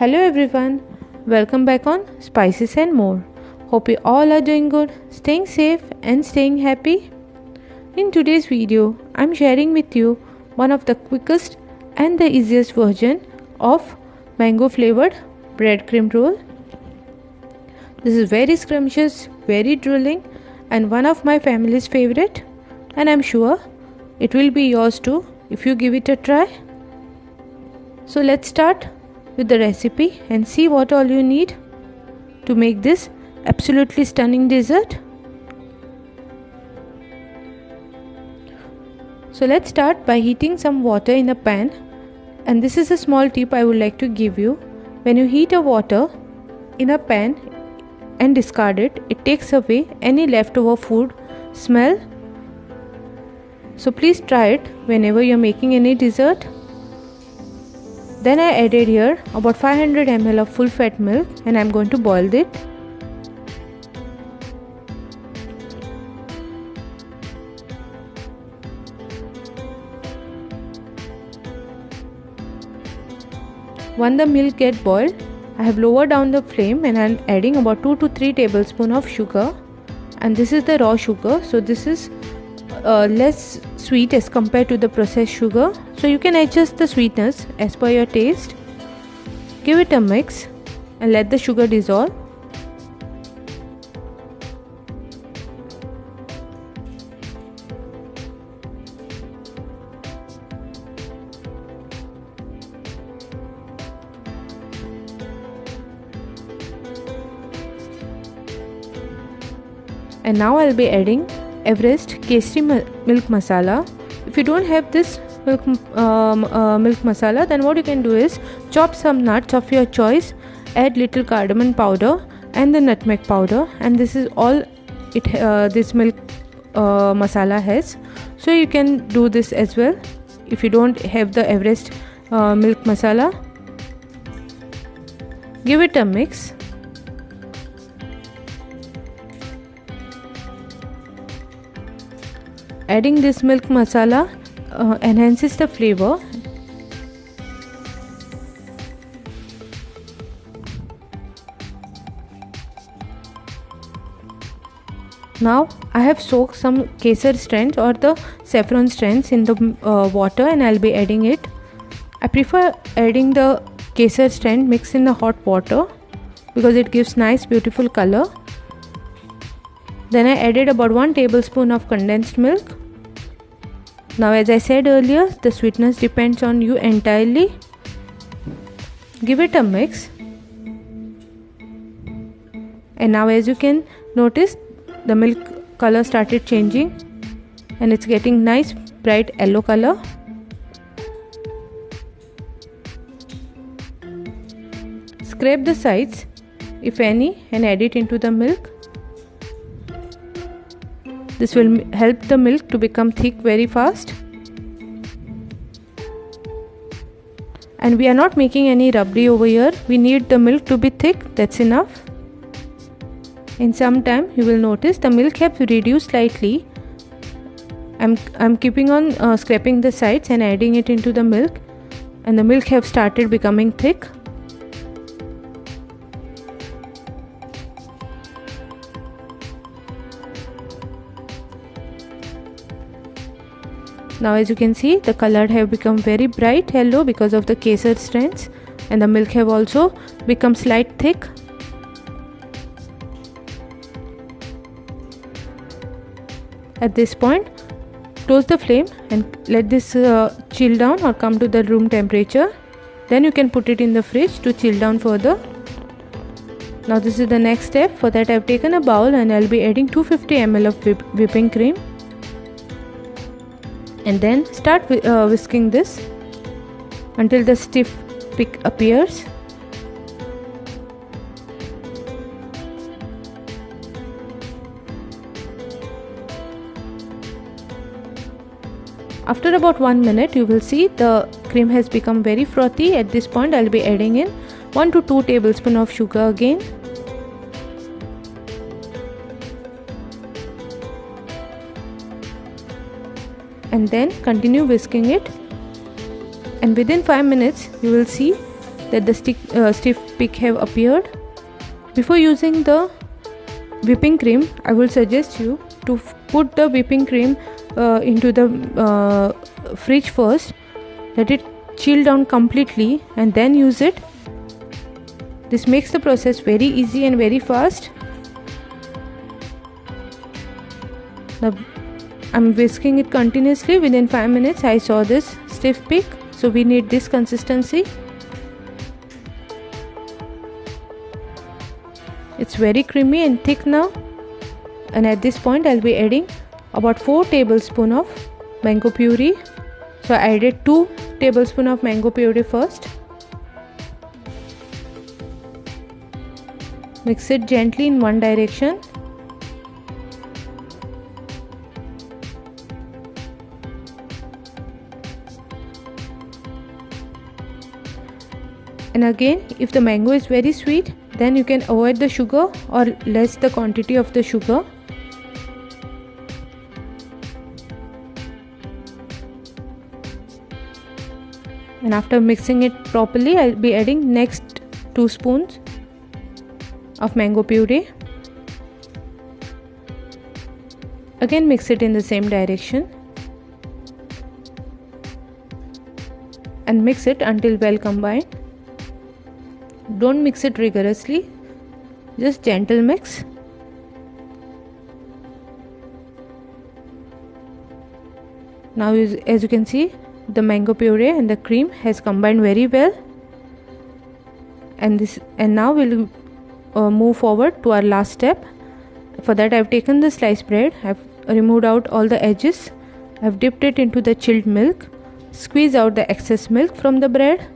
Hello everyone, welcome back on Spices and More. Hope you all are doing good, staying safe and staying happy. In today's video, I'm sharing with you one of the quickest and the easiest version of mango flavored bread cream roll. This is very scrumptious, very drooling and one of my family's favorite, and I'm sure it will be yours too if you give it a try. So let's start with the recipe and see what all you need to make this absolutely stunning dessert. So let's start by heating some water in a pan, and this is a small tip I would like to give you. When you heat a water in a pan and discard it, it takes away any leftover food smell. So please try it whenever you're making any dessert. Then I added here about 500 ml of full fat milk and I'm going to boil it. When the milk gets boiled, I have lowered down the flame and I'm adding about 2 to 3 tablespoons of sugar, and this is the raw sugar, so this is less sweet as compared to the processed sugar, so you can adjust the sweetness as per your taste. Give it a mix and let the sugar dissolve. And now I'll be adding Everest Kesari milk masala. If you don't have this milk masala, then what you can do is chop some nuts of your choice, add little cardamom powder and the nutmeg powder, and this is all this milk masala has. So you can do this as well if you don't have the Everest milk masala. Give it a mix. Adding this milk masala enhances the flavor. Now I have soaked some kesar strands or the saffron strands in the water, and I'll be adding it. I prefer adding the kesar strand mixed in the hot water because it gives nice beautiful color. Then I added about 1 tablespoon of condensed milk. Now, as I said earlier, the sweetness depends on you entirely. Give it a mix. And now, as you can notice, the milk color started changing and it's getting nice bright yellow color. Scrape the sides, if any, and add it into the milk. This will help the milk to become thick very fast. And we are not making any rabdi over here. We need the milk to be thick, that's enough. In some time you will notice the milk have reduced slightly. I'm keeping on scraping the sides and adding it into the milk, and the milk have started becoming thick. Now as you can see, the color have become very bright yellow because of the kesar strands, and the milk have also become slight thick. At this point, close the flame and let this chill down or come to the room temperature. Then you can put it in the fridge to chill down further. Now this is the next step. For that I've taken a bowl and I'll be adding 250 ml of whipping cream. And then start whisking this until the stiff peak appears. After about 1 minute, you will see the cream has become very frothy. At this point, I'll be adding in 1 to 2 tablespoons of sugar again. And then continue whisking it, and within 5 minutes you will see that the stiff peak have appeared. Before using the whipping cream, I will suggest you to put the whipping cream into the fridge first, let it chill down completely, and then use it. This makes the process very easy and very fast. Now I'm whisking it continuously. Within 5 minutes I saw this stiff peak, so we need this consistency. It's very creamy and thick now, and at this point I'll be adding about 4 tablespoons of mango puree. So I added 2 tablespoons of mango puree first. Mix it gently in one direction. And again, if the mango is very sweet, then you can avoid the sugar or less the quantity of the sugar. And after mixing it properly, I'll be adding next 2 spoons of mango puree. Again, mix it in the same direction and mix it until well combined. Don't mix it rigorously, just gentle mix. Now as you can see, the mango puree and the cream has combined very well, and now we'll move forward to our last step. For that, I've taken the sliced bread, I've removed out all the edges, I've dipped it into the chilled milk, squeeze out the excess milk from the bread.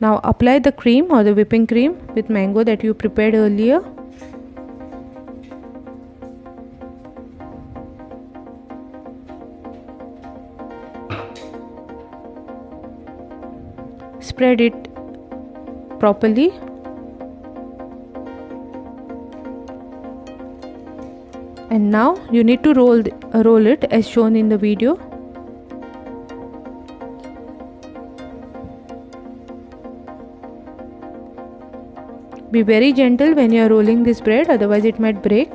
Now apply the cream or the whipping cream with mango that you prepared earlier. Spread it properly. And now you need to roll it as shown in the video. Be very gentle when you are rolling this bread, otherwise it might break.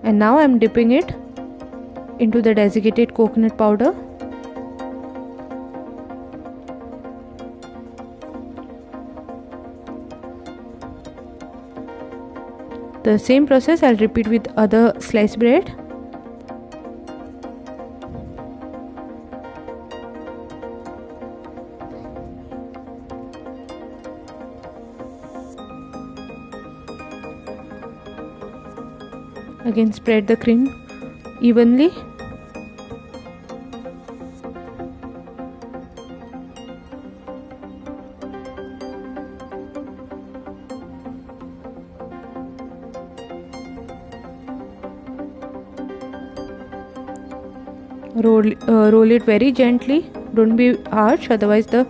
And now I am dipping it into the desiccated coconut powder. The same process I'll repeat with other sliced bread. Again, spread the cream evenly. Roll it very gently. Don't be harsh, otherwise the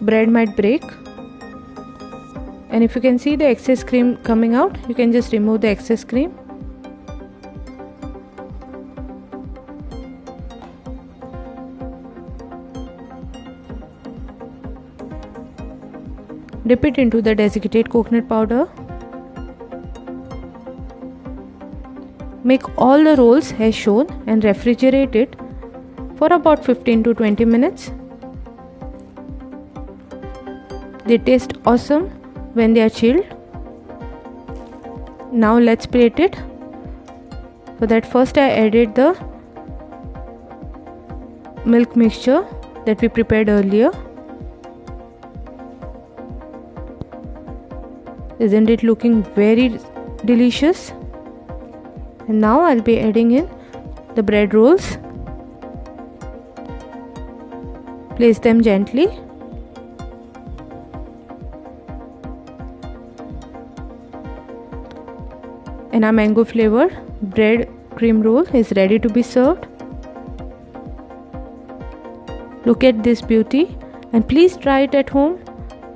bread might break. And if you can see the excess cream coming out, you can just remove the excess cream. Dip it into the desiccated coconut powder. Make all the rolls as shown and refrigerate it for about 15 to 20 minutes. They taste awesome when they are chilled. Now let's plate it. For that, first I added the milk mixture that we prepared earlier. Isn't it looking very delicious? And now I'll be adding in the bread rolls. Place them gently. And our mango flavored bread cream roll is ready to be served. Look at this beauty, and please try it at home.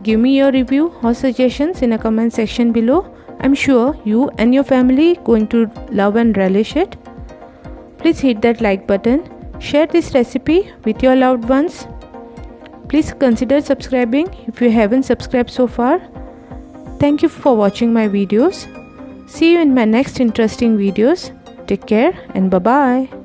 Give me your review or suggestions in a comment section below. I'm sure you and your family going to love and relish it. Please hit that like button. Share this recipe with your loved ones. Please consider subscribing if you haven't subscribed so far. Thank you for watching my videos. See you in my next interesting videos. Take care and bye-bye.